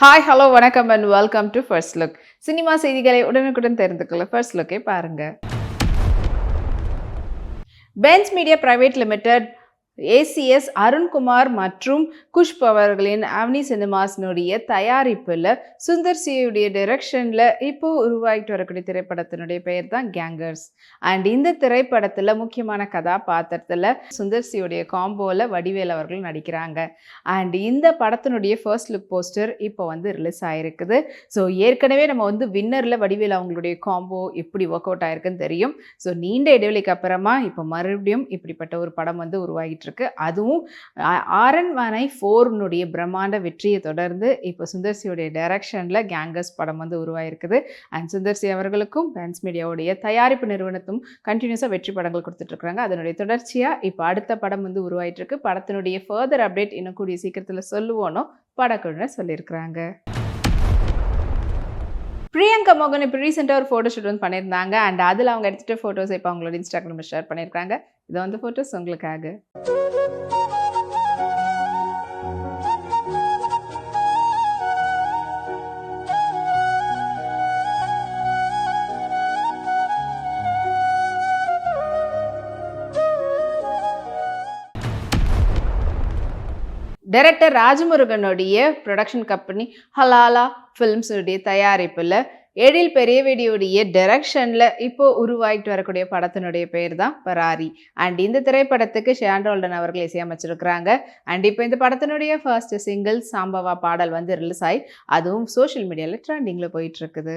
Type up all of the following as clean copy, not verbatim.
Hi hello வணக்கம் and welcome to first look. Cinema செய்திகளை உடனுக்குடன் தெரிந்து கொள்ள ஃபர்ஸ்ட் லுக்கை பாருங்க. Benz media private limited ACS Arunkumar மற்றும் குஷ்ப் அவர்களின் அவனி சினிமாஸ்னுடைய தயாரிப்பில் சுந்தர் சியுடைய டைரக்ஷனில் இப்போ உருவாகிட்டு வரக்கூடிய திரைப்படத்தினுடைய பெயர் தான் கேங்கர்ஸ். அண்ட் இந்த திரைப்படத்தில் முக்கியமான கதாபாத்திரத்தில் சுந்தர் சியுடைய காம்போவில் வடிவேல் அவர்கள் நடிக்கிறாங்க. அண்ட் இந்த படத்தினுடைய ஃபர்ஸ்ட் லுக் போஸ்டர் இப்போ ரிலீஸ் ஆகிருக்குது. ஸோ ஏற்கனவே நம்ம வின்னரில் வடிவேல் அவங்களுடைய காம்போ எப்படி ஒர்க் அவுட் ஆயிருக்குன்னு தெரியும். ஸோ நீண்ட இடைவெளிக்கு அப்புறமா இப்போ மறுபடியும் இப்படிப்பட்ட ஒரு படம் உருவாகிட்டு இருக்கு. அதுவும் அரண்மனை 4 பிரம்மாண்ட வெற்றியை தொடர்ந்து இப்போ சுந்தர்சியோடைய டைரக்ஷனில் கேங்கர்ஸ் படம் உருவாயிருக்குது. அண்ட் சுந்தர்சி அவர்களுக்கும் பென்ஸ் மீடியாவுடைய தயாரிப்பு நிறுவனத்தும் கண்டினியூஸாக வெற்றி படங்கள் கொடுத்துட்ருக்காங்க. அதனுடைய தொடர்ச்சியாக இப்போ அடுத்த படம் உருவாயிட்டு இருக்கு. படத்தினுடைய ஃபர்தர் அப்டேட் இன்னும் கூடிய சீக்கிரத்தில் சொல்லுவோன்னு படக்குழுவினர் சொல்லியிருக்கிறாங்க. பிரியங்கா மோகன் இப்போ ரீசெண்டாக ஒரு ஃபோட்டோ ஷூட் பண்ணியிருந்தாங்க. அண்ட் அதில் அவங்க எடுத்துகிட்ட ஃபோட்டோஸ் இப்போ அவங்களோட இன்ஸ்டாகிராமில் ஷேர் பண்ணியிருக்காங்க. இது ஃபோட்டோஸ் உங்களுக்காக. டைரக்டர் ராஜமுருகனுடைய ப்ரொடக்ஷன் கம்பெனி ஹலாலா ஃபிலிம்ஸுடைய தயாரிப்பில் எழில் பெரியவேடியுடைய டைரக்ஷனில் இப்போ உருவாகிட்டு வரக்கூடிய படத்தினுடைய பேர் தான் பராரி. அண்ட் இந்த திரைப்படத்துக்கு ஷாண்டோல்டன் அவர்கள் இசையமைச்சிருக்கிறாங்க. அண்ட் இப்போ இந்த படத்தினுடைய ஃபர்ஸ்ட் சிங்கிள் சாம்பவா பாடல் ரிலீஸ் ஆகி அதுவும் சோஷியல் மீடியாவில் ட்ரெண்டிங்கில் போயிட்டு இருக்குது.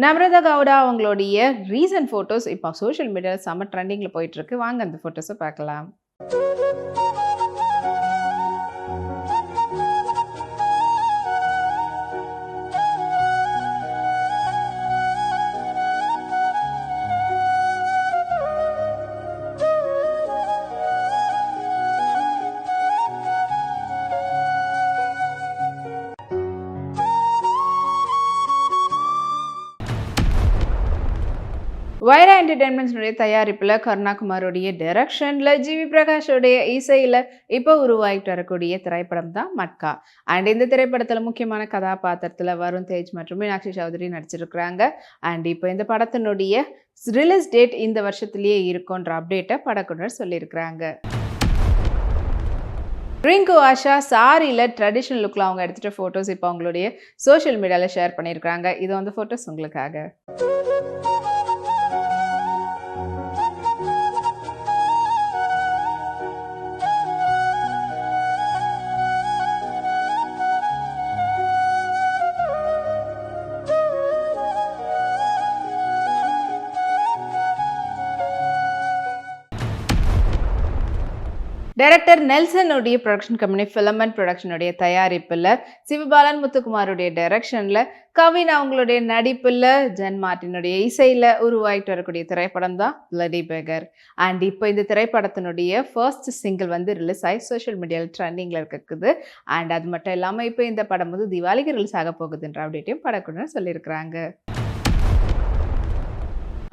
நம்ரதா கவுடா அவங்களுடைய ரீசன்ட் ஃபோட்டோஸ் இப்போ சோஷியல் மீடியாவில் செம்ம ட்ரெண்டிங்கில் போயிட்டு இருக்கு. வாங்க அந்த ஃபோட்டோஸை பார்க்கலாம். வைரா என்டர்டைன்மெண்ட்ஸுடைய தயாரிப்பில் கருணாகுமாரோடைய டைரக்ஷனில் ஜிவி பிரகாஷோடைய இசையில் இப்போ உருவாகிட்டு வரக்கூடிய திரைப்படம் தான் மட்கா. அண்ட் இந்த திரைப்படத்தில் முக்கியமான கதாபாத்திரத்தில் வருண் தேஜ் மற்றும் மீனாட்சி சௌத்ரி நடிச்சிருக்கிறாங்க. அண்ட் இப்போ இந்த படத்தினுடைய ரிலீஸ் டேட் இந்த வருஷத்துலேயே இருக்குன்ற அப்டேட்டை படக்குழுவினர் சொல்லியிருக்கிறாங்க. ரிங்கு ஆஷா சாரியில் ட்ரெடிஷ்னல் லுக்கில் அவங்க எடுத்துகிட்ட ஃபோட்டோஸ் இப்போ அவங்களுடைய சோஷியல் மீடியாவில் ஷேர் பண்ணியிருக்கிறாங்க. இது ஃபோட்டோஸ் உங்களுக்காக. டைரக்டர் நெல்சனுடைய ப்ரொடக்ஷன் கம்பெனி ஃபிலமெண்ட் ப்ரொடக்ஷனுடைய தயாரிப்பில் சிவபாலன் முத்துக்குமாருடைய டைரக்ஷனில் கவின் அவங்களுடைய நடிப்பில் ஜென் மார்ட்டினுடைய இசையில் உருவாகிட்டு வரக்கூடிய திரைப்படம் தான் பிளடி பெகர். அண்ட் இப்போ இந்த திரைப்படத்தினுடைய ஃபர்ஸ்ட் சிங்கிள் ரிலீஸ் ஆகி சோஷியல் மீடியாவில் ட்ரெண்டிங்கில் இருக்குது. அண்ட் அது மட்டும் இல்லாமல் இப்போ இந்த படம் தீபாவளிக்கு ரிலீஸ் ஆக போகுதுன்ற அப்டேட்டையும் படக்குழுவினர் சொல்லியிருக்கிறாங்க.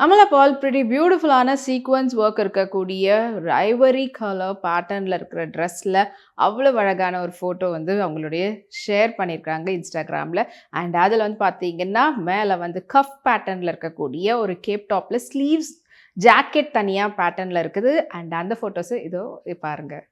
அமலா பால் பிரிட்டி பியூட்டிஃபுல்லான சீக்வன்ஸ் ஒர்க் இருக்கக்கூடிய ஐவரி கலர் பேட்டர்னில் இருக்கிற ட்ரெஸ்ஸில் அவ்வளோ அழகான ஒரு ஃபோட்டோ அவங்களுடைய ஷேர் பண்ணியிருக்காங்க இன்ஸ்டாகிராமில். அண்ட் அதில் பார்த்தீங்கன்னா மேலே கஃப் பேட்டர்னில் இருக்கக்கூடிய ஒரு கேப் டாப்பில் ஸ்லீவ்ஸ் ஜாக்கெட் தனியாக பேட்டர்னில் இருக்குது. அண்ட் அந்த ஃபோட்டோஸு இதோ பாருங்கள்.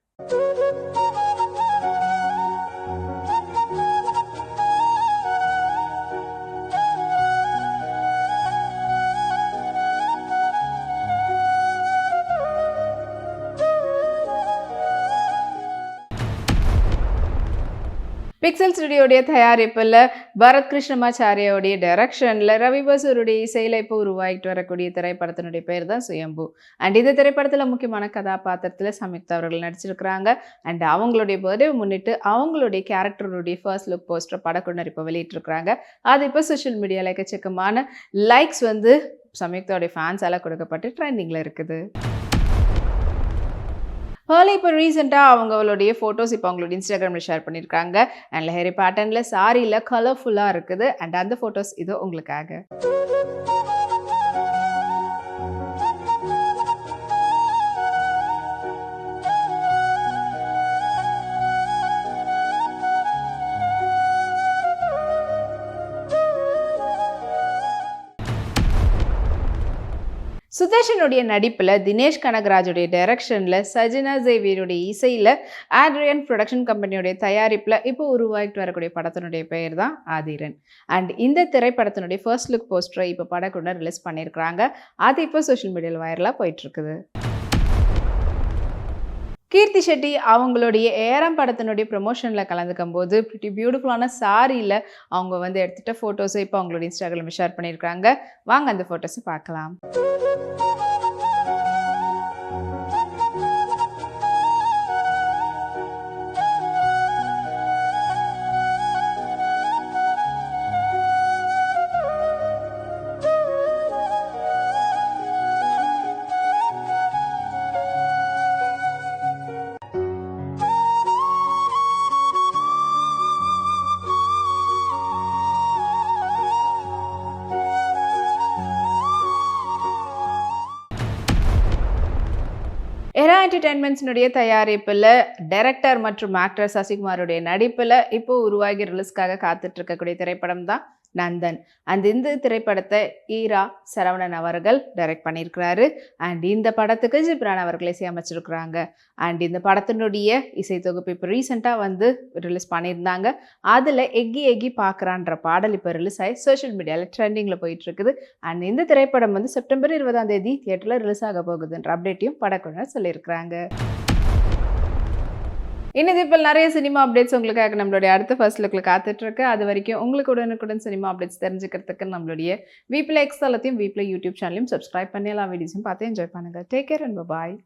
பிக்சல் ஸ்டுடியோடைய தயாரிப்பில் பரத் கிருஷ்ணமாச்சாரியோடைய டைரக்ஷனில் ரவி பசூருடைய இசையில் இப்போ உருவாகிட்டு வரக்கூடிய திரைப்படத்தினுடைய பேர் தான் சுயம்பு. அண்ட் இந்த திரைப்படத்தில் முக்கியமான கதாபாத்திரத்தில் சம்யுக்தா அவர்கள் நடிச்சிருக்கிறாங்க. அண்ட் அவங்களுடைய பர்த்டே முன்னிட்டு அவங்களுடைய கேரக்டருடைய ஃபர்ஸ்ட் லுக் போஸ்டர் படக்குழுவினர் இப்போ வெளியிட்டிருக்கிறாங்க. அது இப்போ சோஷியல் மீடியாவில் எக்கச்சக்கமான லைக்ஸ் சம்யுக்தாவுடைய ஃபேன்ஸால் கொடுக்கப்பட்டு ட்ரெண்டிங்கில் இருக்குது. ஹர்லி இப்போ ரீசெண்டாக அவங்களுடைய ஃபோட்டோஸ் இப்போ அவங்களுடைய இன்ஸ்டாகிராமில் ஷேர் பண்ணியிருக்காங்க. அண்ட் லஹரி பேட்டர்னில் சாரியில் கலர்ஃபுல்லாக இருக்குது. அண்ட் அந்த ஃபோட்டோஸ் இது உங்களுக்காக. சுதர்ஷனுடைய நடிப்பில் தினேஷ் கனகராஜுடைய டைரக்ஷனில் சஜினா ஜேவியருடைய இசையில் ஆட்ரியன் ப்ரொடக்ஷன் கம்பெனியுடைய தயாரிப்பில் இப்போ உருவாகிட்டு வரக்கூடிய படத்தினுடைய பெயர் தான் ஆதிரன். அண்ட் இந்த திரைப்படத்தினுடைய ஃபர்ஸ்ட் லுக் போஸ்டரை இப்போ படக்குள்ள ரிலீஸ் பண்ணியிருக்கிறாங்க. அது இப்போ சோஷியல் மீடியாவில் வைரலாக போயிட்டுருக்குது. கீர்த்தி ஷெட்டி அவங்களுடைய ஏரம் படத்தினுடைய ப்ரொமோஷனில் கலந்துக்கும் போது பிரிட்டி பியூட்டிஃபுல்லான சாரியில் அவங்க எடுத்துகிட்ட ஃபோட்டோஸை இப்போ அவங்களுடைய இன்ஸ்டாகிராமில் ஷேர் பண்ணியிருக்காங்க. வாங்க அந்த ஃபோட்டோஸை பார்க்கலாம். எரா என்டர்டெயின்மெண்ட்ஸினுடைய தயாரிப்பில் டைரக்டர் மற்றும் ஆக்டர் சசிகுமாருடைய நடிப்பில் இப்போ உருவாகி ரிலீஸ்க்காக காத்துட்டு இருக்கக்கூடிய திரைப்படம் தான் நந்தன். இந்த திரைப்படத்தை ஈரா சரவணன் அவர்கள் டைரக்ட் பண்ணியிருக்கிறாரு. அண்ட் இந்த படத்துக்கு ஜிப்ரான் அவர்கள் இசையமைச்சிருக்கிறாங்க. அண்ட் இந்த படத்தினுடைய இசை தொகுப்பு இப்போ ரீசெண்டாக ரிலீஸ் பண்ணியிருந்தாங்க. அதில் எக்கி எக்கி பார்க்குறான்ற பாடல் இப்போ ரிலீஸ் ஆகி சோஷியல் மீடியாவில் ட்ரெண்டிங்கில் போயிட்டு இருக்குது. அண்ட் இந்த திரைப்படம் செப்டம்பர் 20ஆம் தேதி தியேட்டரில் ரிலீஸ் ஆக போகுதுன்ற அப்டேட்டையும் படக்குழுவினர் சொல்லியிருக்கிறாங்க. இன்னும் இப்போ நிறைய சினிமா அப்டேட்ஸ் உங்களுக்காக நம்மளுடைய அடுத்த ஃபர்ஸ்ட் லுக்கில் காத்துட்ருக்கு. அது வரைக்கும் உங்களுக்கு உடனுக்குடன் சினிமா அப்டேட்ஸ் தெரிஞ்சுக்கிறதுக்கு நம்மளுடைய வீப்ளே எக்ஸ் தளத்தையும் வீப்ளே யூடியூப் சேனலையும் சப்ஸ்கிரைப் பண்ணி எல்லா வீடியோஸையும் பார்த்து என்ஜாய் பண்ணுங்கள். Take care and bye.